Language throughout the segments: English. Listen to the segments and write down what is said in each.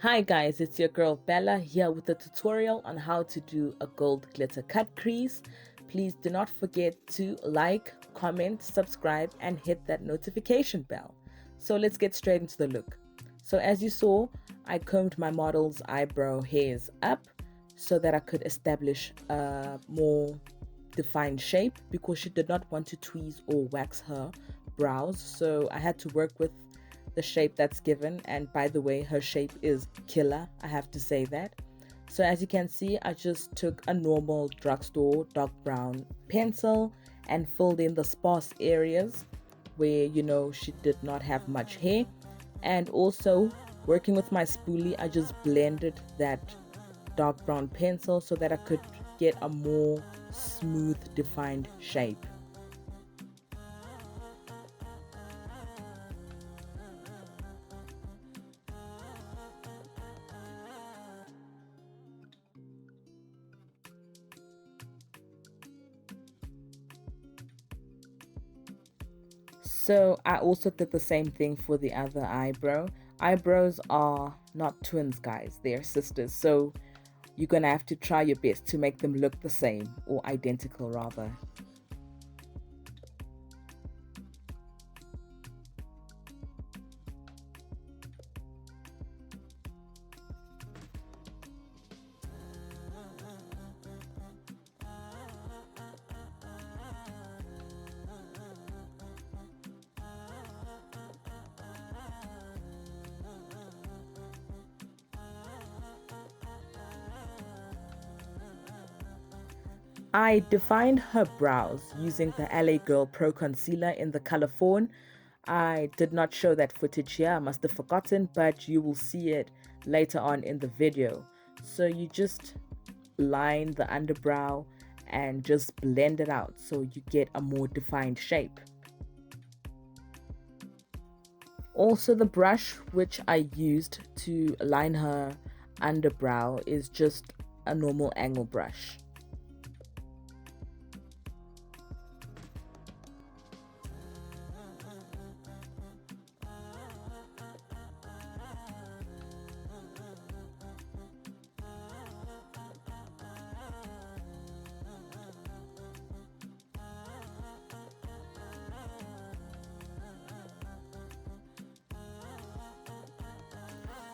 Hi guys, it's your girl Bella here with a tutorial on how to do a gold glitter cut crease. Please do not forget to like, comment, subscribe and hit that notification bell. So let's get straight into the look. So as you saw, I combed my model's eyebrow hairs up so that I could establish a more defined shape because she did not want to tweeze or wax her brows. So I had to work with the shape that's given, and by the way, her shape is killer, I have to say that. So as you can see, I just took a normal drugstore dark brown pencil and filled in the sparse areas where she did not have much hair. And also working with my spoolie, I just blended that dark brown pencil so that I could get a more smooth defined shape. So I also did the same thing for the other eyebrow. Eyebrows are not twins, guys, they're sisters. So you're gonna have to try your best to make them look the same, or identical rather. I defined her brows using the LA Girl Pro Concealer in the color Fawn. I did not show that footage here, I must have forgotten, but you will see it later on in the video. So you just line the underbrow and just blend it out so you get a more defined shape. Also, the brush which I used to line her underbrow is just a normal angle brush.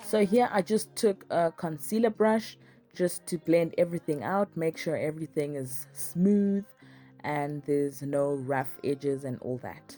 So here I just took a concealer brush just to blend everything out, make sure everything is smooth and there's no rough edges and all that.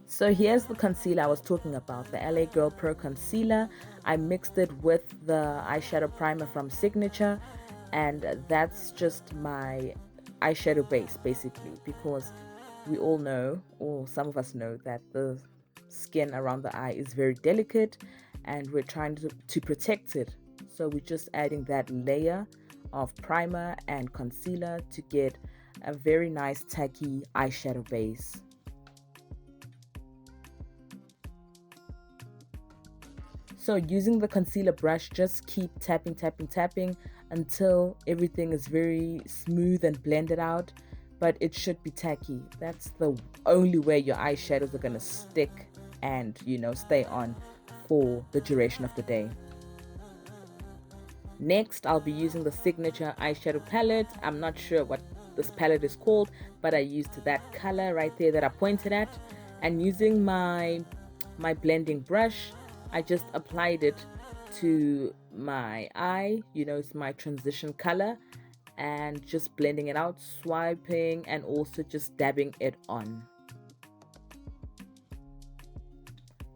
So here's the concealer I was talking about, the LA Girl Pro Concealer. I mixed it with the eyeshadow primer from Signature, and that's just my eyeshadow base basically, because we all know, or some of us know, that the skin around the eye is very delicate and we're trying to protect it. So we're just adding that layer of primer and concealer to get a very nice tacky eyeshadow base. So using the concealer brush, just keep tapping, tapping, tapping until everything is very smooth and blended out, but it should be tacky. That's the only way your eyeshadows are going to stick and, stay on for the duration of the day. Next, I'll be using the Signature eyeshadow palette. I'm not sure what this palette is called, but I used that color right there that I pointed at, and using my blending brush, I just applied it to my eye, it's my transition color, and just blending it out, swiping, and also just dabbing it on.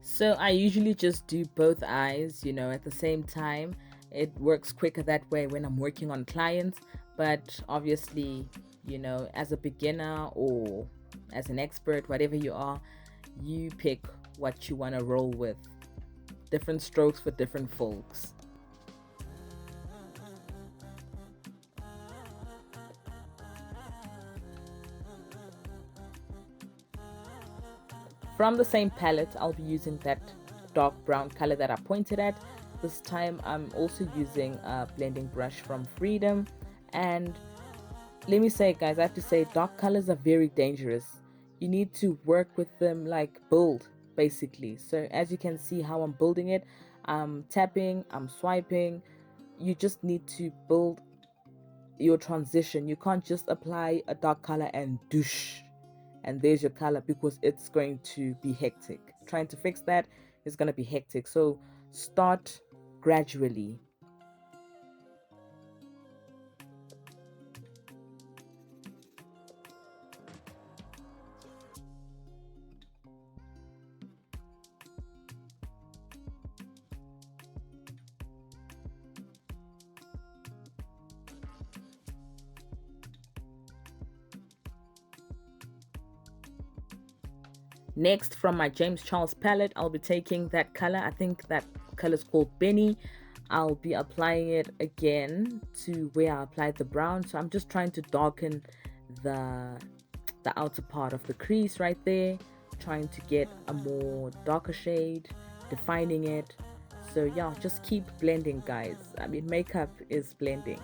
So I usually just do both eyes, at the same time. It works quicker that way when I'm working on clients, but obviously, as a beginner or as an expert, whatever you are, you pick what you want to roll with. Different strokes for different folks. From the same palette, I'll be using that dark brown color that I pointed at. This time I'm also using a blending brush from Freedom. And let me say, guys, I have to say dark colors are very dangerous. You need to work with them like build, basically. So as you can see how I'm building it, I'm tapping, I'm swiping. You just need to build your transition. You can't just apply a dark color and douche and there's your color, because it's going to be hectic. Trying to fix that is going to be hectic. So start gradually. Next, from my James Charles palette, I'll be taking that color. I think that color is called Benny. I'll be applying it again to where I applied the brown. So I'm just trying to darken the outer part of the crease right there, trying to get a more darker shade, defining it. So yeah, just keep blending, guys. I mean, makeup is blending.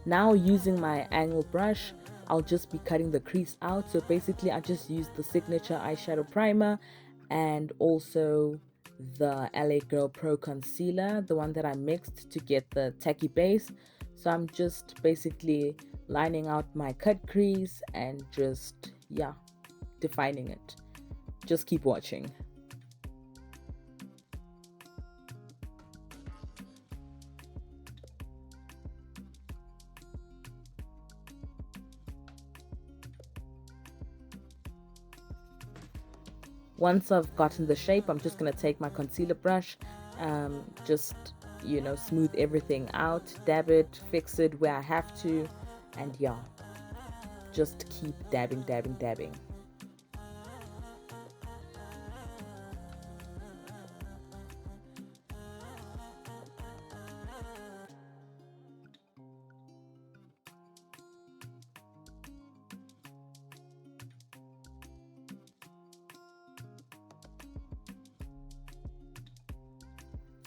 Now using my angle brush, I'll just be cutting the crease out. So basically I just used the Signature eyeshadow primer and also the LA Girl Pro concealer, the one that I mixed to get the tacky base. So I'm just basically lining out my cut crease and just, yeah, defining it. Just keep watching. Once I've gotten the shape, I'm just going to take my concealer brush, just, smooth everything out, dab it, fix it where I have to, and yeah, just keep dabbing, dabbing, dabbing.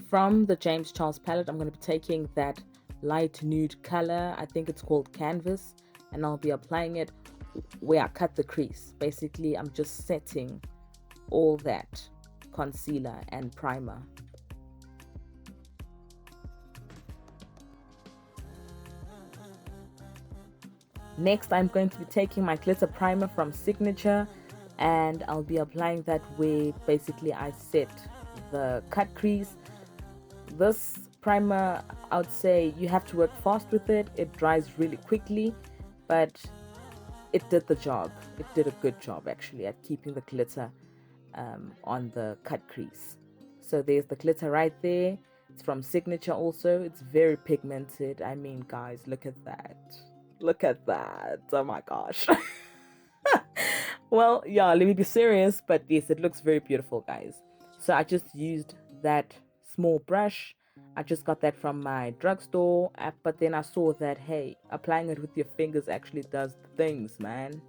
From the James Charles palette, I'm going to be taking that light nude color. I think it's called Canvas, and I'll be applying it where I cut the crease. Basically, I'm just setting all that concealer and primer. Next, I'm going to be taking my glitter primer from Signature, and I'll be applying that where basically I set the cut crease. This primer, I would say you have to work fast with it. It dries really quickly, but it did the job. It did a good job actually at keeping the glitter on the cut crease. So there's the glitter right there. It's from Signature also. It's very pigmented. I mean, guys, look at that. Look at that. Oh my gosh. Well, yeah, let me be serious, but yes, it looks very beautiful, guys. So I just used that small brush. I just got that from my drugstore, but then I saw that, hey, applying it with your fingers actually does things, man.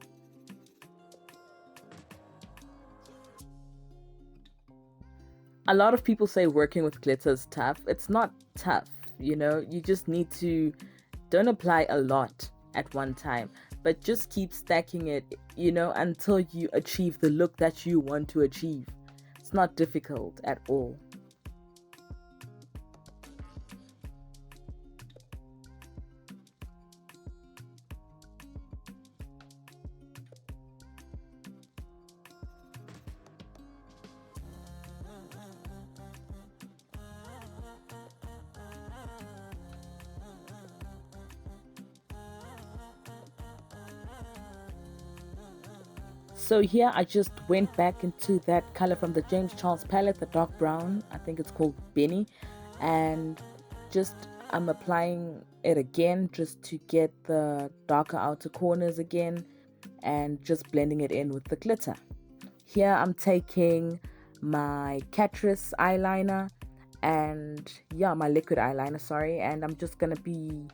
A lot of people say working with glitter is tough. It's not tough, you just need to don't apply a lot at one time, but just keep stacking it, until you achieve the look that you want to achieve. It's not difficult at all. So here I just went back into that color from the James Charles palette, the dark brown, I think it's called Benny, and just I'm applying it again just to get the darker outer corners again and just blending it in with the glitter. Here I'm taking my Cut-Crease eyeliner and my liquid eyeliner, sorry, and I'm just gonna be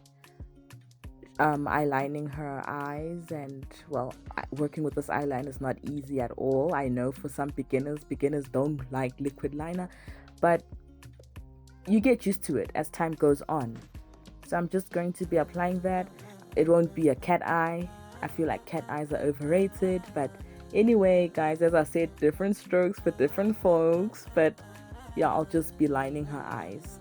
eyelining her eyes. And well, working with this eyeliner is not easy at all. I know for some beginners don't like liquid liner, but you get used to it as time goes on. So I'm just going to be applying that. It won't be a cat eye. I feel like cat eyes are overrated, but anyway guys, as I said, different strokes for different folks. But yeah, I'll just be lining her eyes.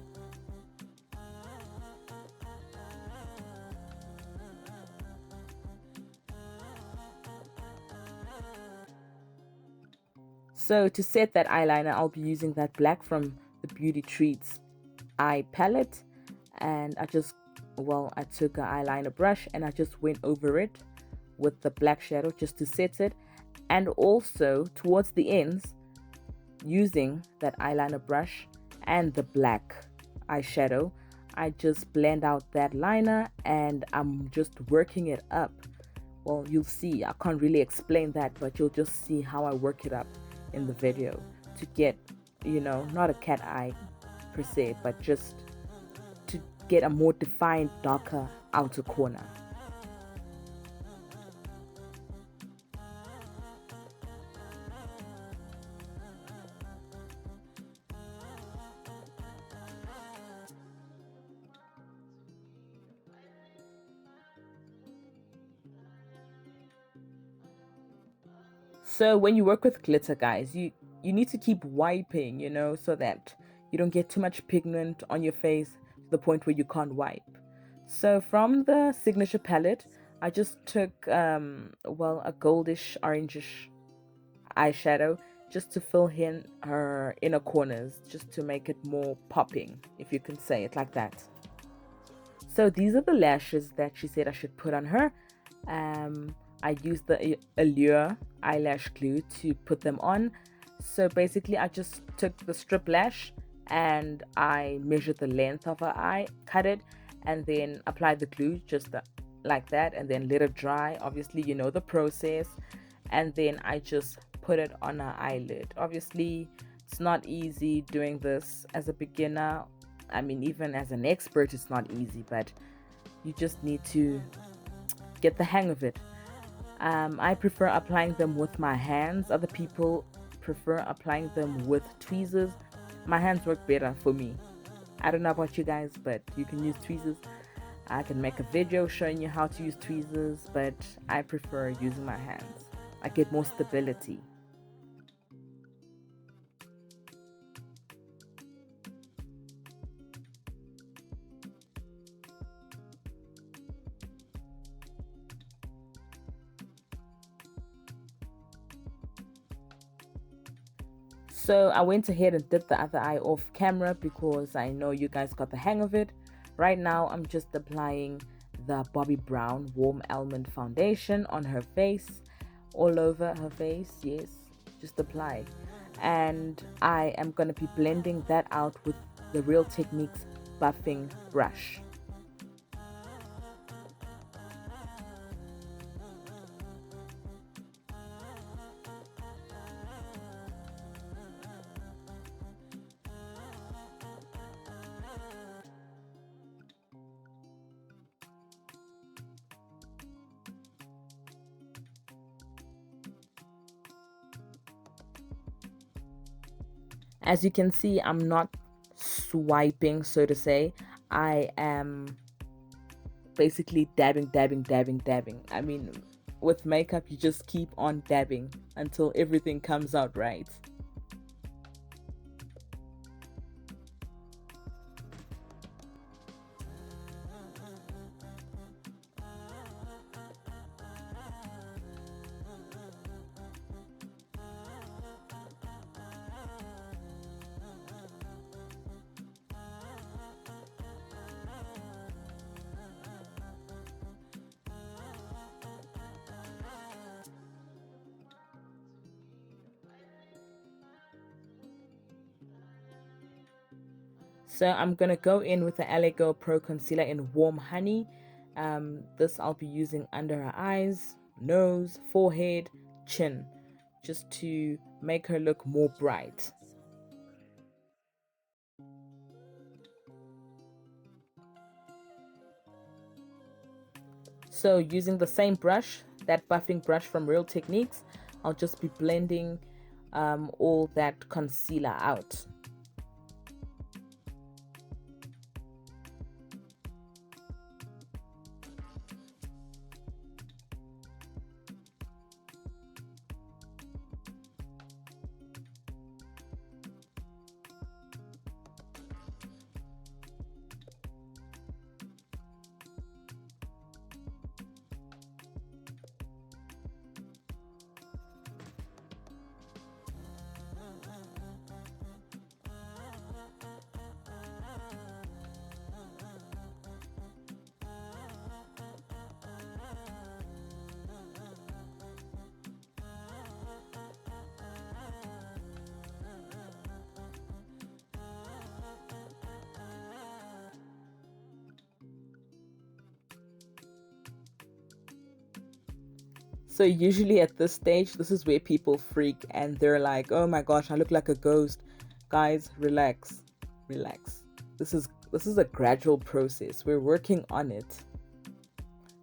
So to set that eyeliner, I'll be using that black from the Beauty Treats eye palette, and I took an eyeliner brush and I just went over it with the black shadow just to set it. And also towards the ends, using that eyeliner brush and the black eyeshadow, I just blend out that liner and I'm just working it up. Well, you'll see, I can't really explain that, but you'll just see how I work it up in the video to get, not a cat eye per se, but just to get a more defined, darker outer corner. So when you work with glitter, guys, you need to keep wiping, so that you don't get too much pigment on your face to the point where you can't wipe. So from the Signature palette, I just took a goldish orangish eyeshadow just to fill in her inner corners, just to make it more popping, if you can say it like that. So these are the lashes that she said I should put on her. I used the Allure eyelash glue to put them on. So basically I just took the strip lash and I measured the length of her eye, cut it, and then applied the glue just like that, and then let it dry. Obviously, you know the process. And then I just put it on her eyelid. Obviously, it's not easy doing this as a beginner. I mean, even as an expert, it's not easy, but you just need to get the hang of it. I prefer applying them with my hands. Other people prefer applying them with tweezers. My hands work better for me. I don't know about you guys, but you can use tweezers. I can make a video showing you how to use tweezers, but I prefer using my hands. I get more stability. So I went ahead and did the other eye off camera because I know you guys got the hang of it. Right now I'm just applying the Bobbi Brown Warm Almond Foundation on her face, all over her face. Yes, just apply. And I am going to be blending that out with the Real Techniques buffing brush. As you can see, I'm not swiping, so to say. I am basically dabbing. I mean, with makeup, you just keep on dabbing until everything comes out right. So I'm going to go in with the LA Girl Pro Concealer in Warm Honey. This I'll be using under her eyes, nose, forehead, chin, just to make her look more bright. So using the same brush, that buffing brush from Real Techniques, I'll just be blending all that concealer out. So usually at this stage, this is where people freak and they're like, "Oh my gosh, I look like a ghost." Guys, relax. Relax. This is a gradual process. We're working on it.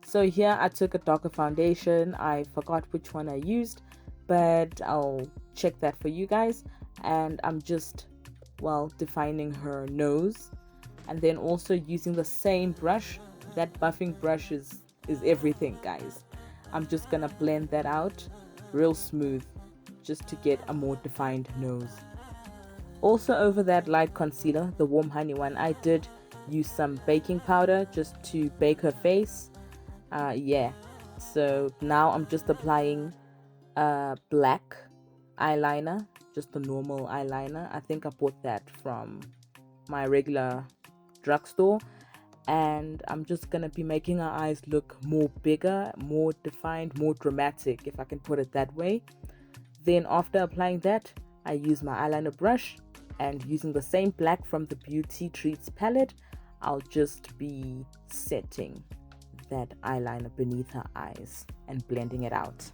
So here I took a darker foundation. I forgot which one I used, but I'll check that for you guys. And I'm just, well, defining her nose, and then also using the same brush. That buffing brush is everything, guys. I'm just gonna blend that out real smooth just to get a more defined nose. Also over that light concealer, the Warm Honey one, I did use some baking powder just to bake her face. Yeah, so now I'm just applying black eyeliner, just a normal eyeliner. I think I bought that from my regular drugstore, and I'm just gonna be making her eyes look more bigger, more defined, more dramatic, if I can put it that way. Then after applying that, I use my eyeliner brush, and using the same black from the Beauty Treats palette, I'll just be setting that eyeliner beneath her eyes and blending it out.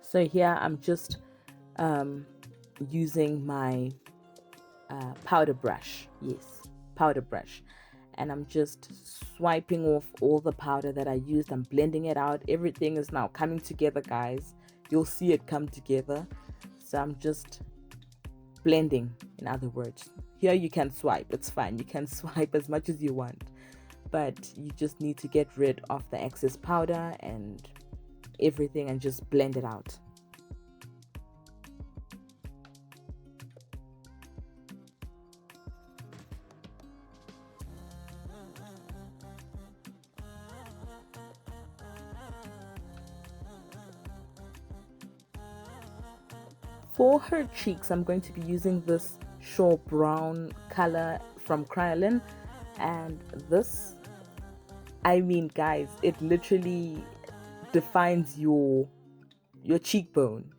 So here I'm just using my powder brush. Yes, powder brush. And I'm just swiping off all the powder that I used. I'm blending it out. Everything is now coming together, guys. You'll see it come together. So I'm just blending, in other words. Here you can swipe. It's fine. You can swipe as much as you want. But you just need to get rid of the excess powder and everything and just blend it out. For her cheeks, I'm going to be using this Shaw Brown color from Kryolan, and this, I mean, guys, it literally defines your cheekbone.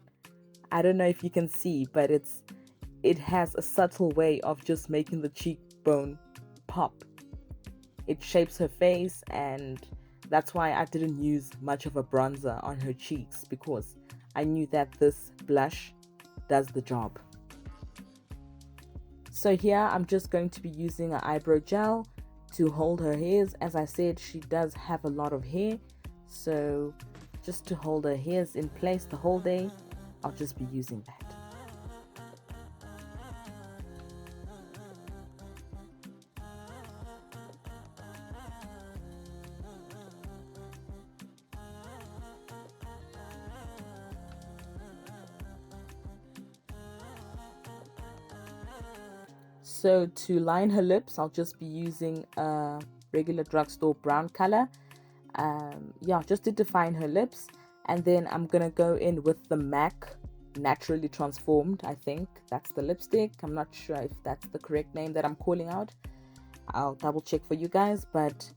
I don't know if you can see, but it has a subtle way of just making the cheekbone pop. It shapes her face, and that's why I didn't use much of a bronzer on her cheeks, because I knew that this blush does the job. So here I'm just going to be using an eyebrow gel to hold her hairs. As I said, she does have a lot of hair, so just to hold her hairs in place the whole day, I'll just be using that. So to line her lips, I'll just be using a regular drugstore brown color. Yeah, just to define her lips. And then I'm gonna go in with the MAC Naturally Transformed. I think that's the lipstick. I'm not sure if that's the correct name that I'm calling out. I'll double check for you guys, but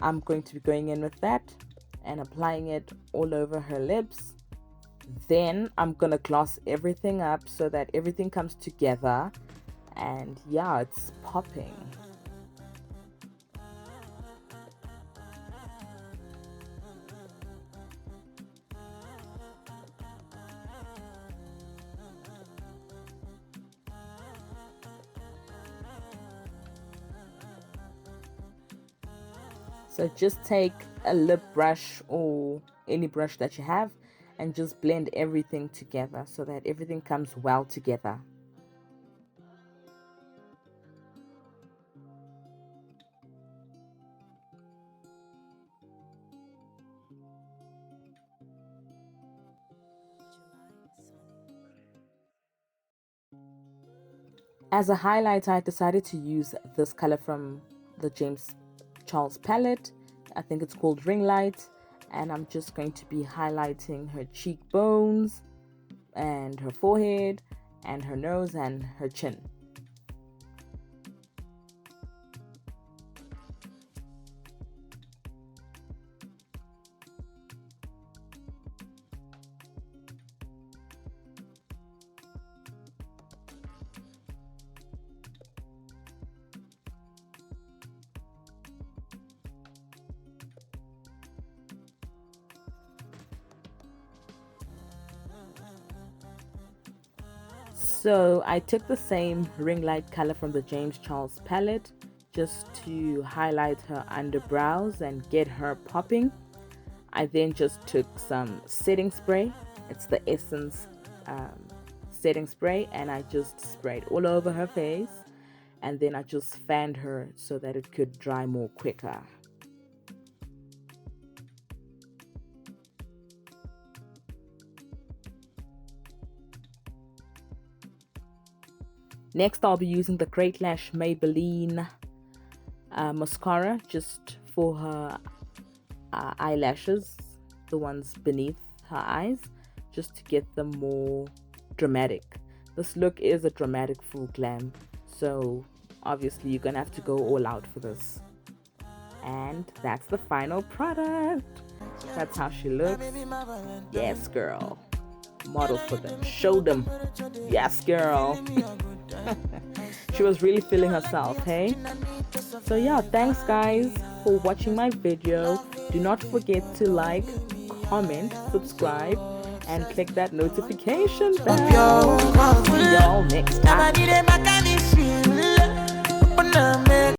I'm going to be going in with that and applying it all over her lips. Then I'm gonna gloss everything up so that everything comes together, and yeah, it's popping. So just take a lip brush or any brush that you have and just blend everything together so that everything comes well together. As a highlight, I decided to use this color from the James Charles palette. I think it's called Ring Light, and I'm just going to be highlighting her cheekbones and her forehead and her nose and her chin. So I took the same ring light color from the James Charles palette just to highlight her underbrows and get her popping. I then just took some setting spray. It's the Essence setting spray, and I just sprayed all over her face, and then I just fanned her so that it could dry more quicker. Next, I'll be using the Great Lash Maybelline mascara just for her eyelashes, the ones beneath her eyes, just to get them more dramatic. This look is a dramatic full glam, so obviously you're gonna have to go all out for this. And that's the final product. That's how she looks. Yes, girl. Model for them. Show them. Yes, girl. She was really feeling herself, hey? So yeah, thanks guys for watching my video. Do not forget to like, comment, subscribe, and click that notification bell. See y'all next time.